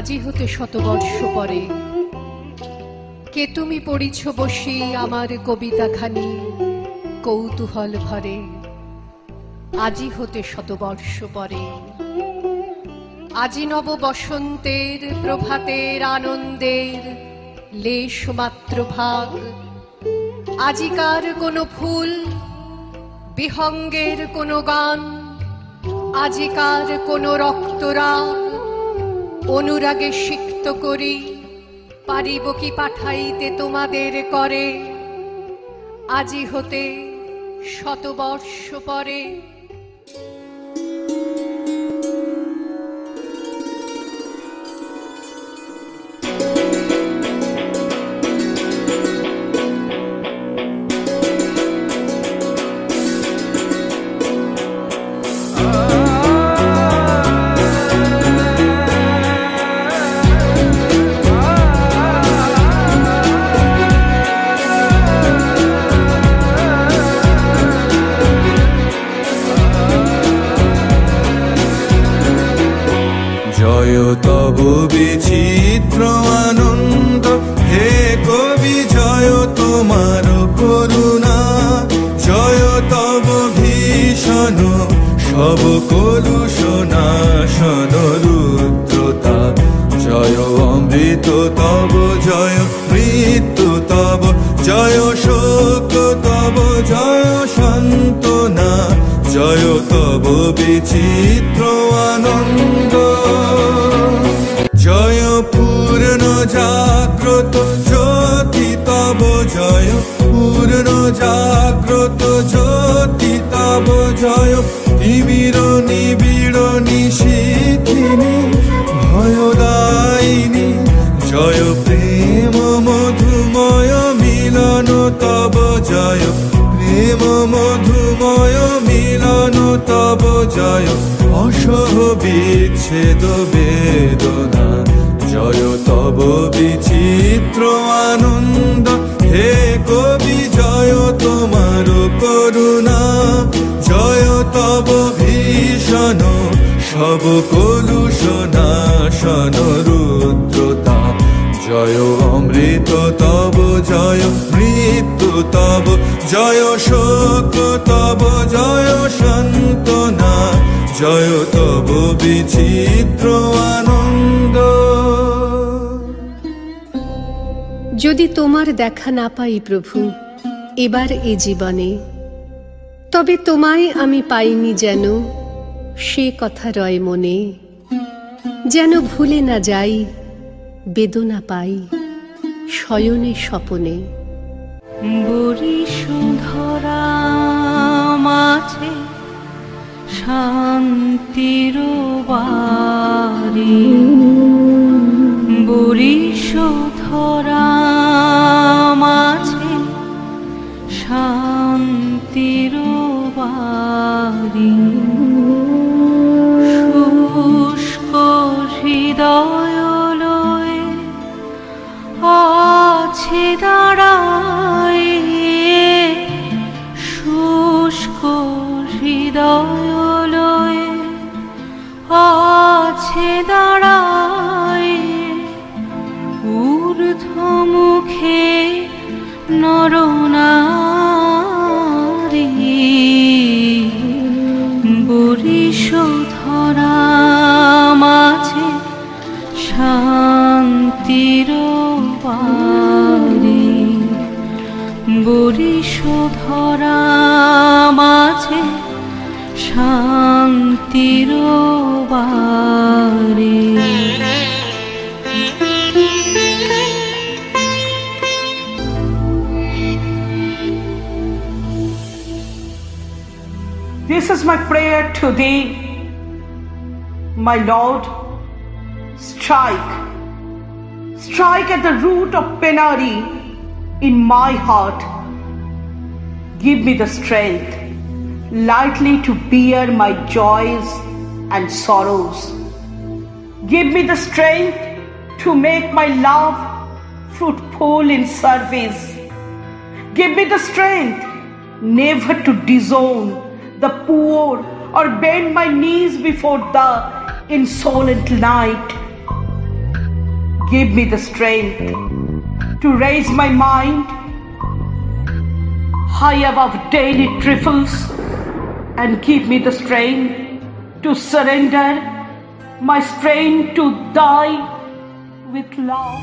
আজি হতে শতবর্ষ পরে কে তুমি পড়িছ বসি আমার কবিতাখানি কৌতূহল ভরে। আজি হতে শতবর্ষ পরে আজি নব বসন্তের প্রভাতের আনন্দের লেশ মাত্র ভাগ। আজিকার কোনো ফুল বিহঙ্গের কোনো গান, আজিকার কোনো রক্তরাগ অনুরাগে সিক্ত করি পারিব কি পাঠাইতে তোমাদের করে। আজি হতে শতবর্ষ পরে তব বিচিত্র আনন্দ হে কবি, জয় তোমার করুণা, জয় তব ভীষণ সব কলুষ নাশন রুদ্রতা, জয় অমৃত তব, জয় মৃত্যু তব, জয় শোক তব, জয় সান্ত্বনা, জয় তব বিচিত্র আনন্দ। জয় পূর্ণ জাগ্রত জ্যোতি তব, জয় পূর্ণ জাগ্রত জ্যোতি তব, জয় তিমির নিবিড় নিশীথিনী ভয়দায়িনী, জয় প্রেম মধুময় মিলন তব, জয় প্রেম মধুময় মিলন তব, জয় অসহ বিচ্ছেদ বেদনা, জয় তব বিচিত্র আনন্দ হে কবি, জয় তোমার করুণা, জয় তব ভীষণ সব কলুষ নাশন রুদ্রতা, জয় অমৃত তব, জয় মৃত্যু তব, জয় শোক তব, জয় সান্ত্বনা, জয় তব বিচিত্র আনন্দ। যদি তোমার দেখা না পাই প্রভু এবার এ জীবনে, তবে তোমায় আমি পাইনি যেন সে কথা রয় মনে, যেন ভুলে না যাই বেদনা পাই শয়নে স্বপনে। বরিশধরা মাঝে শান্তির বাড়ি, বরিশধরা মাঝে শান্তির বাড়ি, শুষ্ক হৃদয় লয়ে আছে দাঁড়ায়, শুষ্ক হৃদয় লয়ে আছে দাঁড়ায়, ঊর্ধ্বমুখে নরনারী, বরিশধরা মাঝে শান্তির বাড়ি, বরিশধরা মাঝে শান্তির বাড়ি। This is my prayer to thee, my Lord. Strike, strike at the root of penury in my heart. Give me the strength lightly to bear my joys and sorrows. Give me the strength to make my love fruitful in service. Give me the strength never to disown the poor or bend my knees before the insolent night. give me the strength to raise my mind high above daily trifles, and give me the strength to surrender my strength to die with love.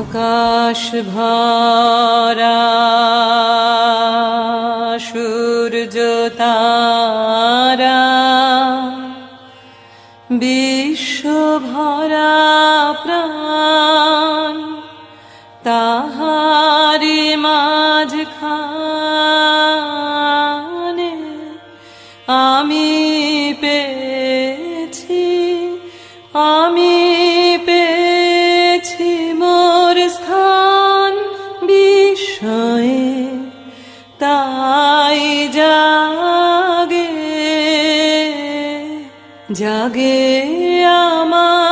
আকাশ ভরা সূর্য তারা, বিশ্ব ভরা প্রাণ, তাহারি মাঝখানে আমি পেয়েছি, আমি পেয়েছি মোর স্থান বিস্ময়ে, তাই জাগে জাগে আমার